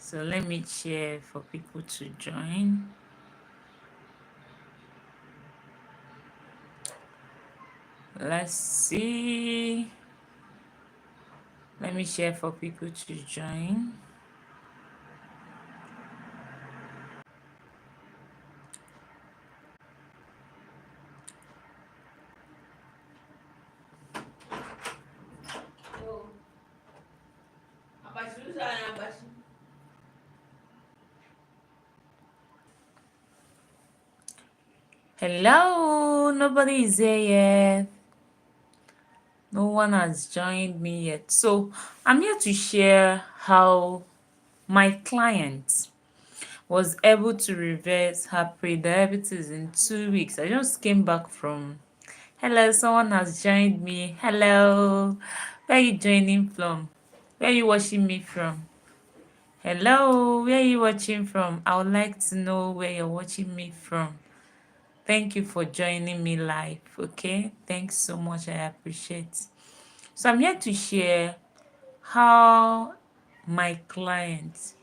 So let me share for people to join. Let's see. Let me share for people to join. Hello, nobody is here yet. No one has joined me yet. So I'm here to share how my client was able to reverse her pre-diabetes in 2 weeks. I just came back from, hello, someone has joined me. Hello, where are you joining from? Where are you watching me from? Hello, where are you watching from? I would like to know where you're watching me from. Thank you for joining me live. Okay, thanks so much. I appreciate. So I'm here to share how my client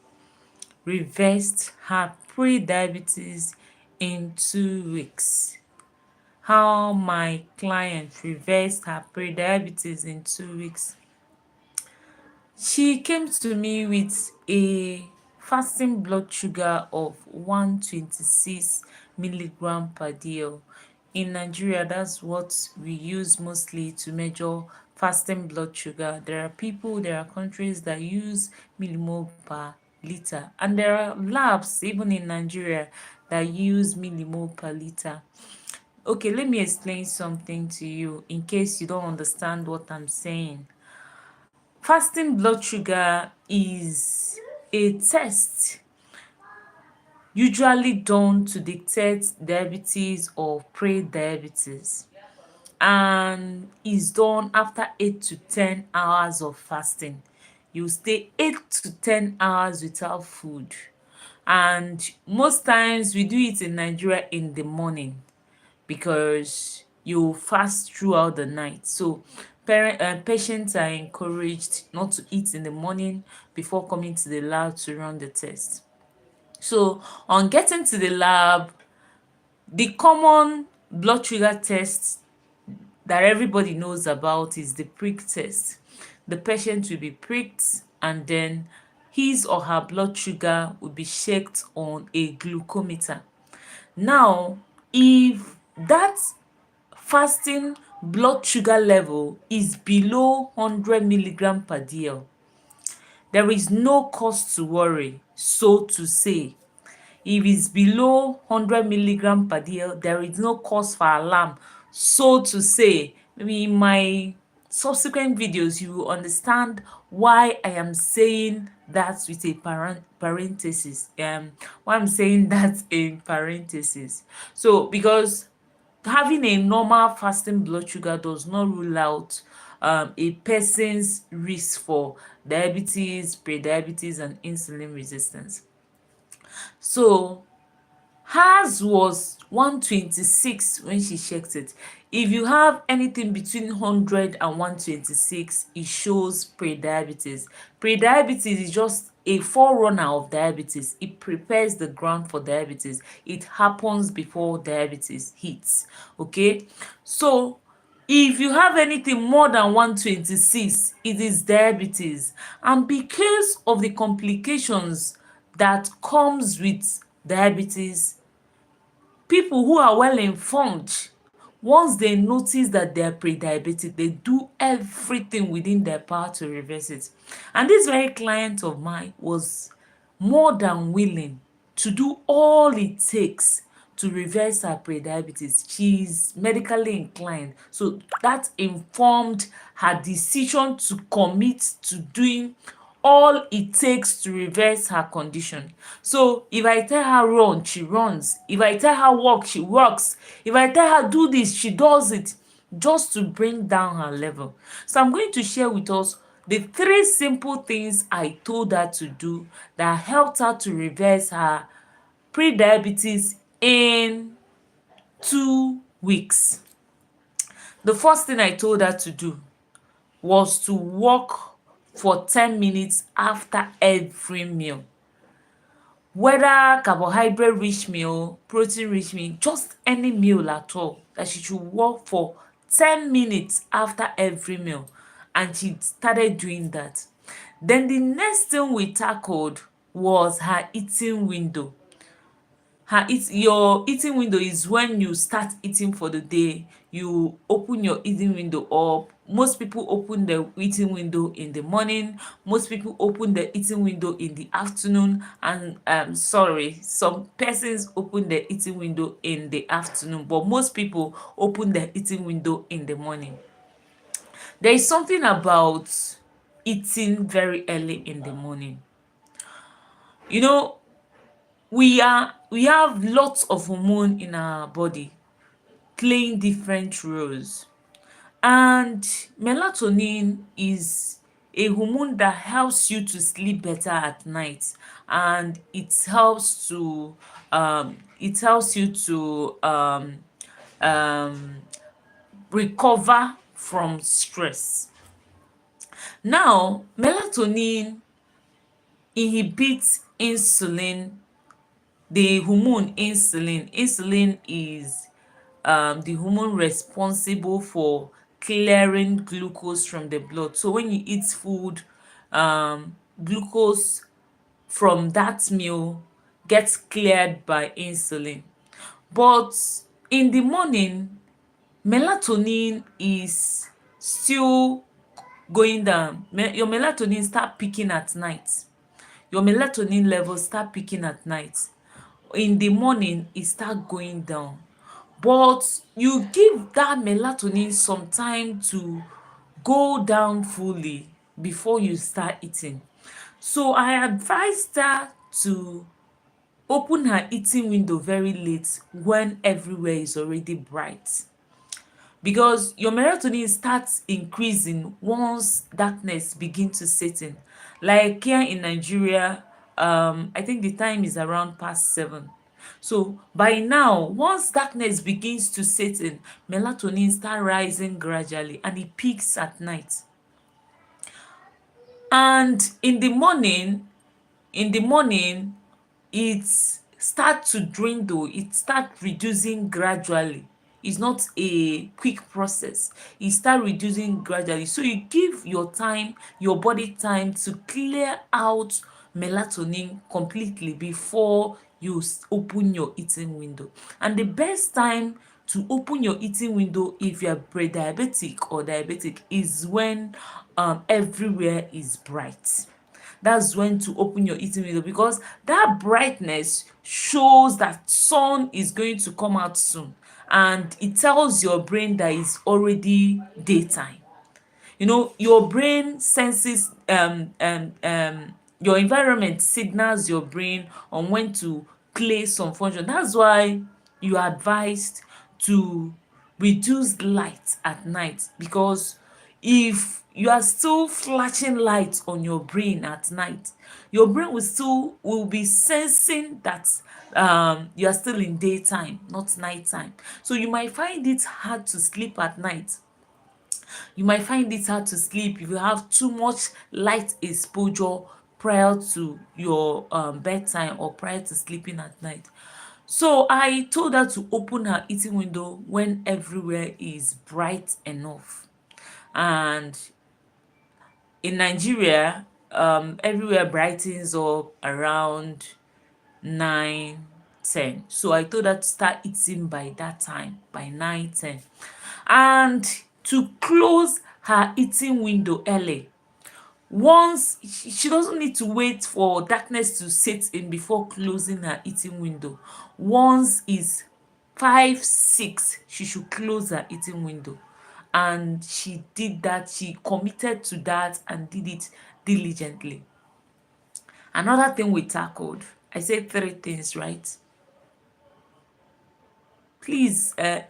reversed her pre-diabetes in 2 weeks. How my client reversed her pre-diabetes in 2 weeks. She came to me with a fasting blood sugar of 126 milligram per DL. In Nigeria, that's what we use mostly to measure fasting blood sugar. There are countries that use millimole per liter, and there are labs even in Nigeria that use millimole per liter. Okay, let me explain something to you in case you don't understand what I'm saying. Fasting blood sugar is a test usually done to detect diabetes or pre-diabetes, and is done after 8 to 10 hours of fasting. You stay 8 to 10 hours without food, and most times we do it in Nigeria in the morning because you fast throughout the night. So patients are encouraged not to eat in the morning before coming to the lab to run the test. So on getting to the lab, the common blood sugar test that everybody knows about is the prick test. The patient will be pricked, and then his or her blood sugar will be checked on a glucometer. Now, if that fasting blood sugar level is below 100 milligram per DL, there is no cause to worry, so to say. If it's below 100 milligram per DL, there is no cause for alarm, so to say. Maybe in my subsequent videos, you will understand why I am saying that with a parenthesis. Why I'm saying that in parenthesis. So, because having a normal fasting blood sugar does not rule out a person's risk for diabetes, prediabetes, and insulin resistance. So hers was 126 when she checked it. If you have anything between 100 and 126, it shows prediabetes. Prediabetes is just a forerunner of diabetes. It prepares the ground for diabetes. It happens before diabetes hits. Okay, so if you have anything more than 126, it is diabetes. And because of the complications that comes with diabetes, people who are well informed, once they notice that they are pre-diabetic, they do everything within their power to reverse it. And this very client of mine was more than willing to do all it takes to reverse her pre-diabetes. She's medically inclined, so that informed her decision to commit to doing all it takes to reverse her condition. So if I tell her run, she runs. If I tell her walk, she walks. If I tell her do this, she does it, just to bring down her level. So I'm going to share with us the 3 simple things I told her to do that helped her to reverse her pre-diabetes in 2 weeks. The first thing I told her to do was to walk for 10 minutes after every meal. whether carbohydrate rich meal, protein rich meal, just any meal at all, that she should walk for 10 minutes after every meal. And she started doing that. Then the next thing we tackled was her eating window. Your eating window is when you start eating for the day. You open your eating window up. Most people open the eating window in the morning. Most people open the eating window in the afternoon. And sorry, some persons open the eating window in the afternoon, but most people open the eating window in the morning. There is something about eating very early in the morning. You know, we have lots of hormone in our body playing different roles, and melatonin is a hormone that helps you to sleep better at night, and it helps you to um recover from stress. Now, melatonin inhibits insulin, the hormone insulin. Insulin is the hormone responsible for clearing glucose from the blood. So when you eat food, glucose from that meal gets cleared by insulin. But in the morning, melatonin is still going down. Your melatonin start peaking at night. Your melatonin levels start peaking at night. In the morning, it start going down. But you give that melatonin some time to go down fully before you start eating. So I advised her to open her eating window very late when everywhere is already bright, because your melatonin starts increasing once darkness begin to set in. Like here in Nigeria, I think the time is around past 7. So by now, once darkness begins to set in, melatonin start rising gradually and it peaks at night. And in the morning it start to dwindle, it start reducing gradually. It's not a quick process, it start reducing gradually. So you give your body time to clear out melatonin completely before you open your eating window. And the best time to open your eating window if you are pre-diabetic or diabetic is when everywhere is bright. That's when to open your eating window, because that brightness shows that sun is going to come out soon, and it tells your brain that it's already daytime. Your brain senses your environment signals your brain on when to play some function. That's why you are advised to reduce light at night, because if you are still flashing light on your brain at night, your brain will be sensing that you are still in daytime, not nighttime. So you might find it hard to sleep if you have too much light exposure prior to your bedtime or prior to sleeping at night. So I told her to open her eating window when everywhere is bright enough. And in Nigeria, everywhere brightens up around 9, 10. So I told her to start eating by that time, by 9, 10, and to close her eating window early. Once she doesn't need to wait for darkness to set in before closing her eating window. Once is 5, 6, she should close her eating window. And she did that. She committed to that and did it diligently. Another thing we tackled, I said 3 things, right? Please, I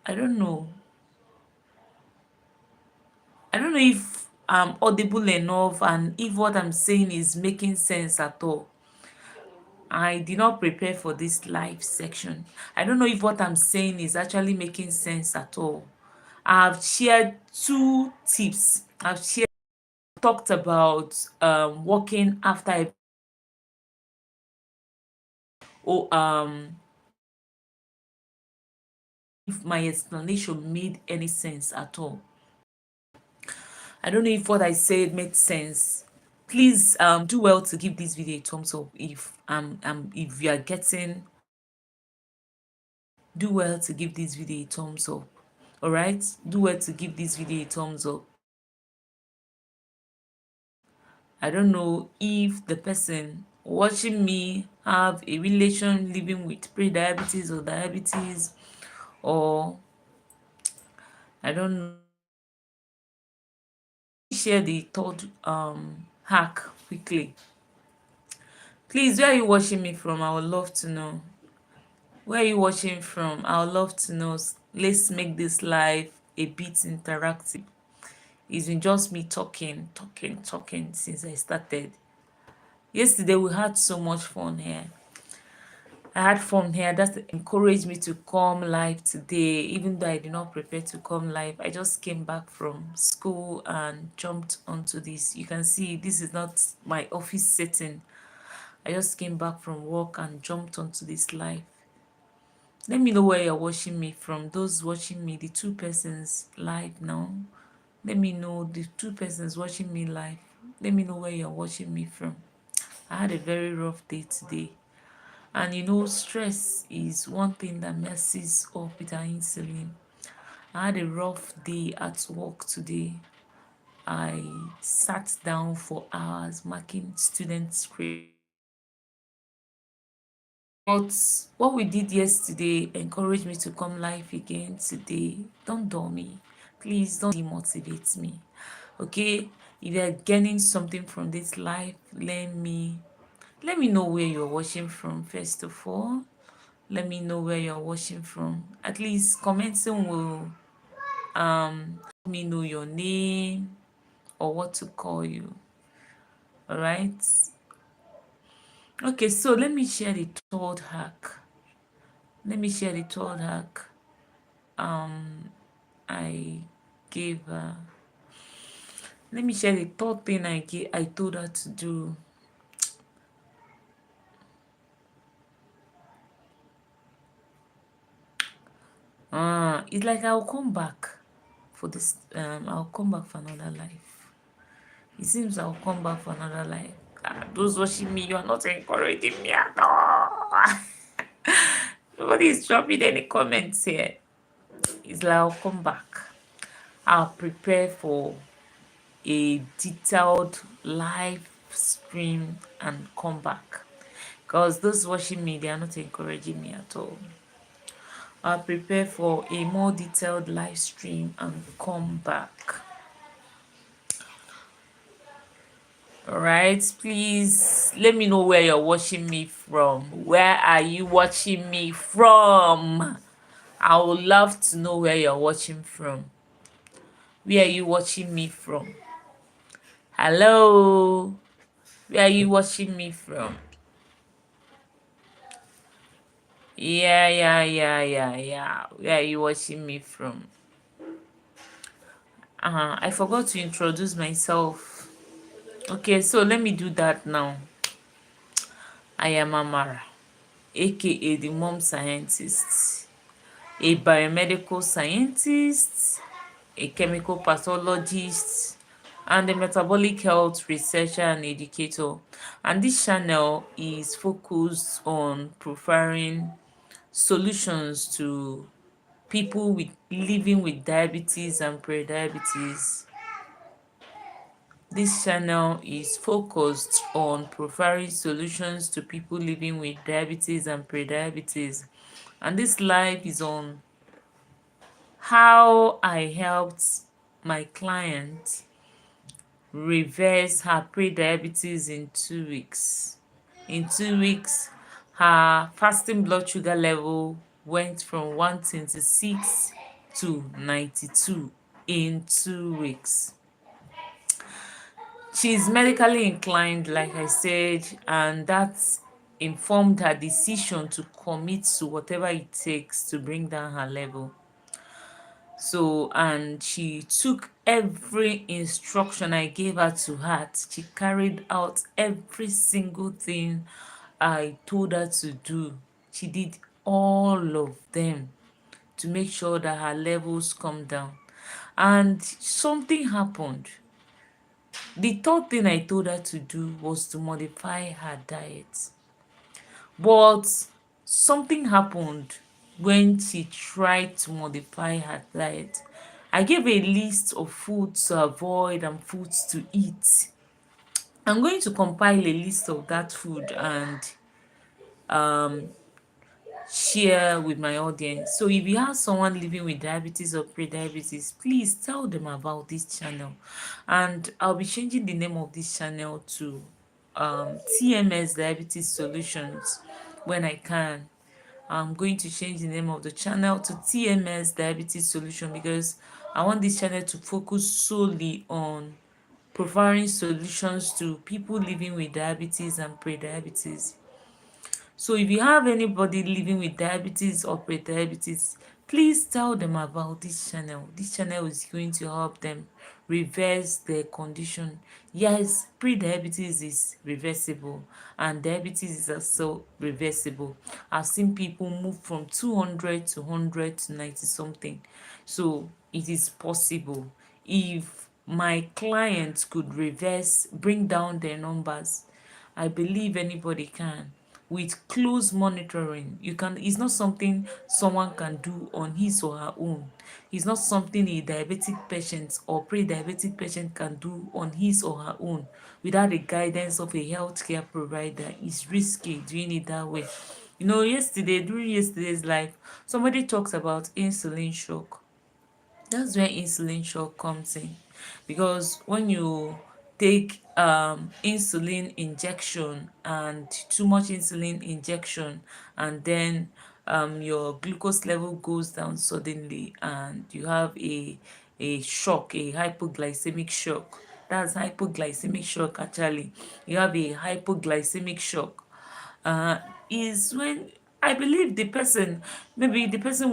don't know. I don't know if I'm audible enough and if what I'm saying is making sense at all. I did not prepare for this live section. I don't know if what I'm saying is actually making sense at all. I've shared 2 tips. Talked about working after oh if my explanation made any sense at all. I don't know if what I said made sense. Please do well to give this video a thumbs up if you are getting. Do well to give this video a thumbs up. All right, do well to give this video a thumbs up. I don't know if the person watching me have a relation living with pre-diabetes or diabetes, or I don't know. Share the third hack quickly. Please, where are you watching me from? I would love to know. Where are you watching from? I would love to know. Let's make this live a bit interactive. It's been just me talking since I started. Yesterday we had so much fun here. I had fun here. That encouraged me to come live today, even though I did not prepare to come live. I just came back from school and jumped onto this. You can see this is not my office setting. I just came back from work and jumped onto this live. Let me know where you're watching me from. Those watching me, the two persons live now. Let me know the two persons watching me live. Let me know where you're watching me from. I had a very rough day today. And you know, stress is one thing that messes up with our insulin. I had a rough day at work today. I sat down for hours marking student script. But what we did yesterday encouraged me to come live again today. Don't dull me. Please don't demotivate me. Okay? If you're getting something from this live, let me know where you're watching from first of all. Let me know where you're watching from. At least commenting will let me know your name or what to call you. All right? Okay, so let me share the third hack. Let me share the third hack. I gave let me share the third thing I told her to do. It's like I'll come back for this. I'll come back for another life. It seems I'll come back for another life. Those watching me, you are not encouraging me at all. Nobody is dropping any comments here. It's like I'll come back. I'll prepare for a detailed live stream and come back. Because those watching me, they are not encouraging me at all. I'll prepare for a more detailed live stream and come back. All right, please let me know where you're watching me from. Where are you watching me from? I would love to know where you're watching from. Where are you watching me from? Hello, where are you watching me from? Yeah. Where are you watching me from? I forgot to introduce myself. Okay, so let me do that now. I am Amara, aka the mom scientist, a biomedical scientist, a chemical pathologist, and a metabolic health researcher and educator. And this channel is focused on providing solutions to people living with diabetes and pre-diabetes. This channel is focused on providing solutions to people living with diabetes and pre-diabetes. And this live is on how I helped my client reverse her pre-diabetes in 2 weeks. In 2 weeks, her fasting blood sugar level went from 126 to 92 in 2 weeks. She's medically inclined, like I said, and that's informed her decision to commit to whatever it takes to bring down her level. So, and she took every instruction I gave her to heart. She carried out every single thing I told her to do, she did all of them to make sure that her levels come down. And something happened. The third thing I told her to do was to modify her diet. But something happened when she tried to modify her diet. I gave a list of foods to avoid and foods to eat. I'm going to compile a list of that food and um share with my audience. So if you have someone living with diabetes or pre-diabetes, please tell them about this channel. And I'll be changing the name of this channel to TMS Diabetes Solutions when I can. I'm going to change the name of the channel to TMS Diabetes Solution because I want this channel to focus solely on providing solutions to people living with diabetes and pre-diabetes. So if you have anybody living with diabetes or pre-diabetes, please tell them about this channel. This channel is going to help them reverse their condition. Yes, pre-diabetes is reversible and diabetes is also reversible. I've seen people move from 200 to 100 to 90 something. So it is possible. If my clients could reverse, bring down their numbers, I believe anybody can. With close monitoring, you can, it's not something someone can do on his or her own. It's not something a diabetic patient or pre-diabetic patient can do on his or her own without the guidance of a healthcare provider. It's risky doing it that way. You know, during yesterday's live, somebody talks about insulin shock. That's where insulin shock comes in, because when you take insulin injection and too much insulin injection, and then your glucose level goes down suddenly and you have a shock, a hypoglycemic shock. That's hypoglycemic shock actually. You have a hypoglycemic shock, uh, is when I believe the person, maybe the person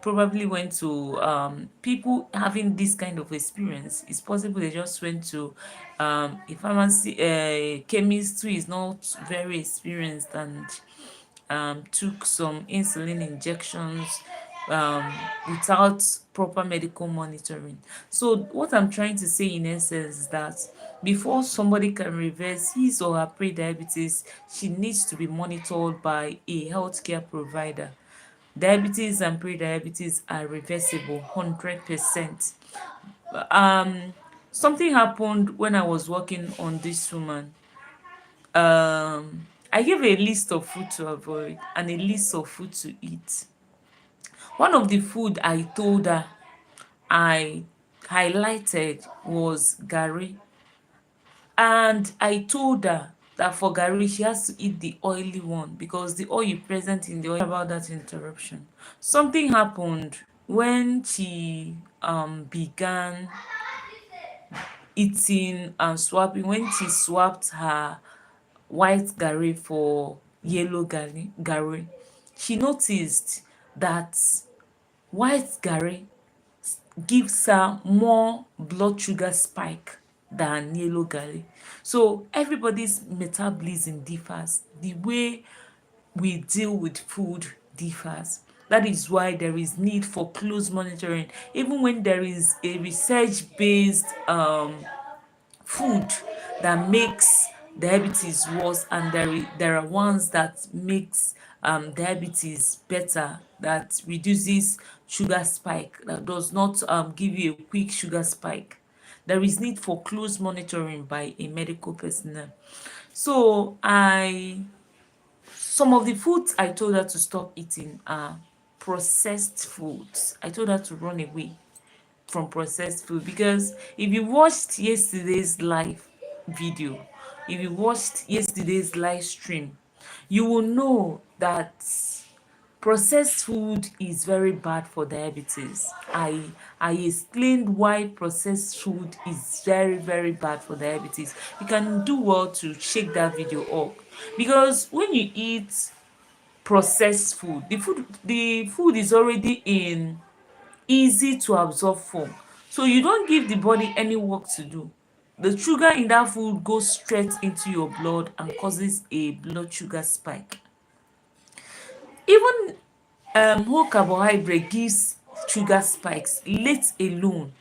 probably went to people having this kind of experience. It's possible they just went to a pharmacy, a chemist who is not very experienced, and took some insulin injections um, without proper medical monitoring. So what I'm trying to say in essence is that before somebody can reverse his or her pre-diabetes, she needs to be monitored by a healthcare provider. Diabetes and pre-diabetes are reversible 100%. Something happened when I was working on this woman. I gave a list of food to avoid and a list of food to eat. One of the food I told her, I highlighted, was gari. And I told her that for gari, she has to eat the oily one because the oil present in the oil. About that interruption. Something happened when she began eating and swapping, when she swapped her white gari for yellow gari. She noticed that white gari gives her more blood sugar spike than yellow gari. So everybody's metabolism differs. The way we deal with food differs. That is why there is need for close monitoring. Even when there is a research-based food that makes diabetes worse, and there are ones that makes diabetes better, that reduces sugar spike, that does not give you a quick sugar spike. There is need for close monitoring by a medical personnel. So some of the foods I told her to stop eating are processed foods. I told her to run away from processed food, because if you watched yesterday's live video, if you watched yesterday's live stream, you will know that processed food is very bad for diabetes. I explained why processed food is very bad for diabetes. You can do well to check that video up, because when you eat processed food, the food is already in easy to absorb form, so you don't give the body any work to do. the sugar in that food goes straight into your blood and causes a blood sugar spike. Even whole carbohydrate gives sugar spikes, let alone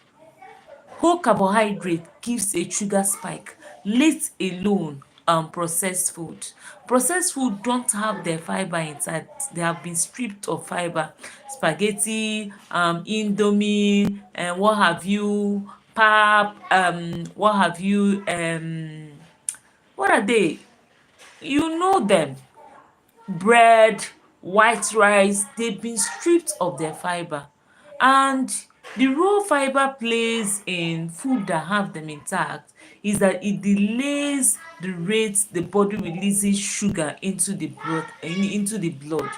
whole carbohydrate gives a sugar spike, let alone processed food. Processed food don't have their fiber inside. They have been stripped of fiber. Spaghetti, indomie, and what have you, pap, what have you, what are they? You know them. Bread, white rice, they've been stripped of their fiber. And the role fiber plays in food that have them intact is that it delays the rate the body releases sugar into the blood.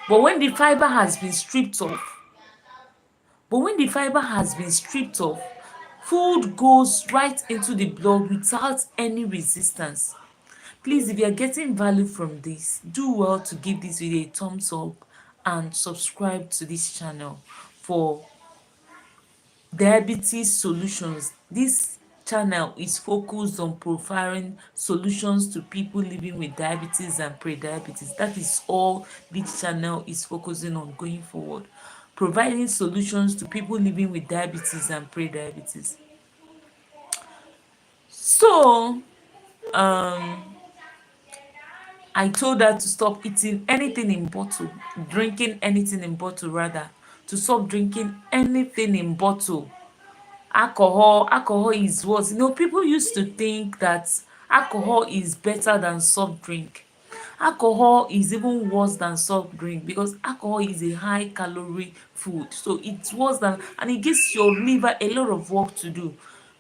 But when the fiber has been stripped off, but when the fiber has been stripped off, food goes right into the blood without any resistance. Please, if you are getting value from this, do well to give this video a thumbs up and subscribe to this channel for diabetes solutions. This channel is focused on providing solutions to people living with diabetes and pre-diabetes. That is all this channel is focusing on going forward. Providing solutions to people living with diabetes and pre-diabetes. So, I told her to stop eating anything in bottle, drinking anything in bottle rather, to stop drinking anything in bottle. Alcohol is worse. People used to think that alcohol is better than soft drink. Alcohol is even worse than soft drink because alcohol is a high calorie food, so it's worse than, and it gives your liver a lot of work to do.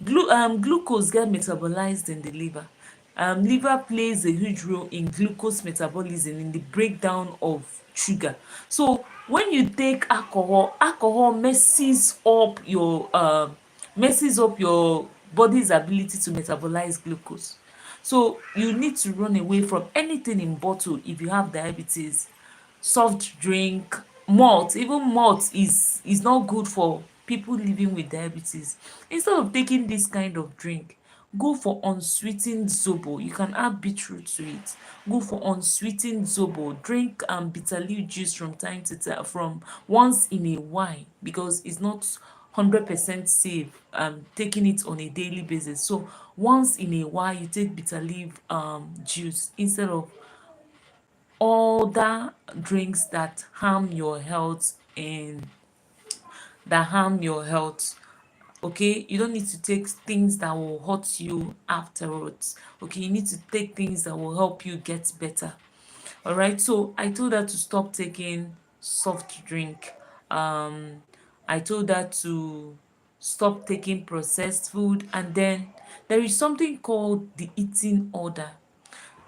Glucose get metabolized in the liver. Liver plays a huge role in glucose metabolism, in the breakdown of sugar. So when you take alcohol messes up your body's ability to metabolize glucose. So you need to run away from anything in bottle if you have diabetes. Soft drink, malt, even malt is not good for people living with diabetes. Instead of taking this kind of drink, go for unsweetened zobo. You can add beetroot to it. Go for unsweetened zobo. Drink bitter leaf juice from time to time, from once in a while, because it's not 100% safe taking it on a daily basis. So once in a while you take bitter leaf juice instead of other drinks that harm your health and that harm your health. Okay, you don't need to take things that will hurt you afterwards. Okay, you need to take things that will help you get better. All right, so I told her to stop taking soft drink. I told her to stop taking processed food, and then there is something called the eating order.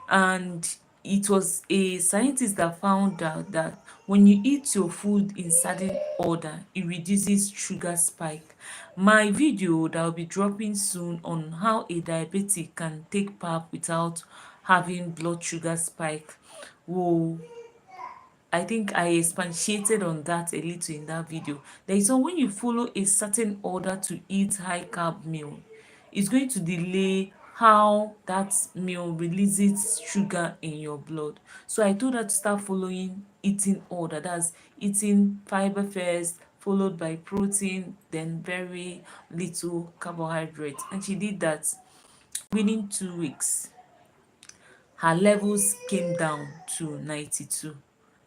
And it was a scientist that found out that when you eat your food in certain order, it reduces sugar spike. My video that will be dropping soon on how a diabetic can take pap without having blood sugar spike will, I think I expatiated on that a little in that video. There is one, when you follow a certain order to eat high carb meal, it's going to delay how that meal releases sugar in your blood. So I told her to start following eating order. That's eating fiber first, followed by protein, then very little carbohydrate. And she did that within 2 weeks. Her levels came down to 92.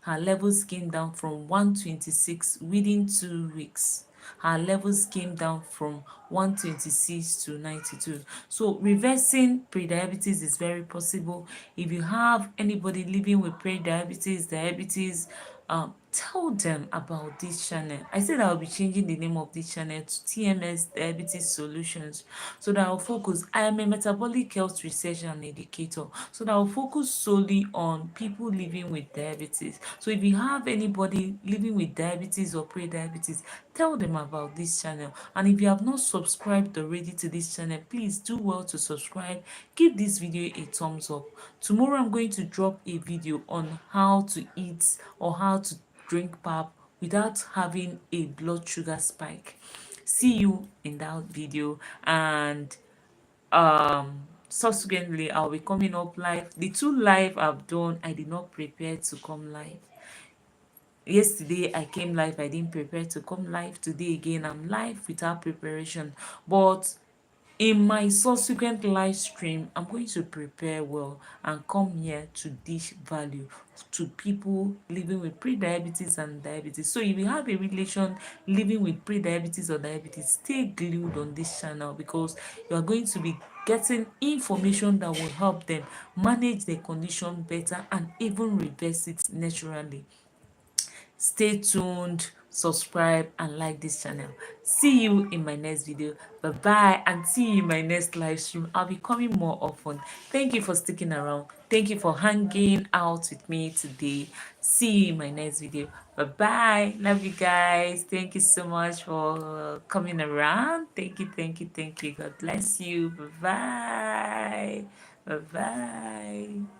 Her levels came down from 126 within 2 weeks. Her levels came down from 126 to 92. So reversing prediabetes is very possible. If you have anybody living with prediabetes, diabetes, tell them about this channel. I said I'll be changing the name of this channel to TMS Diabetes Solutions, so that I'll focus. I am a metabolic health researcher and educator, so that I'll focus solely on people living with diabetes. So if you have anybody living with diabetes or pre-diabetes, tell them about this channel. And if you have not subscribed already to this channel, please do well to subscribe. Give this video a thumbs up. Tomorrow I'm going to drop a video on how to eat or how to drink pap without having a blood sugar spike. See you in that video, and Subsequently, I'll be coming up live. The two live I've done, I did not prepare to come live. Yesterday I came live, I didn't prepare to come live. Today again, I'm live without preparation. But in my subsequent live stream, I'm going to prepare well and come here to dish value to people living with pre-diabetes and diabetes. So if you have a relation living with pre-diabetes or diabetes, stay glued on this channel, because you are going to be getting information that will help them manage their condition better and even reverse it naturally. Stay tuned, subscribe and like this channel. See you in my next video. Bye bye, and see you in my next live stream. I'll be coming more often. Thank you for sticking around. Thank you for hanging out with me today. See you in my next video. Bye bye. Love you guys. Thank you so much for coming around. Thank you, thank you, thank you. God bless you. Bye bye. Bye bye.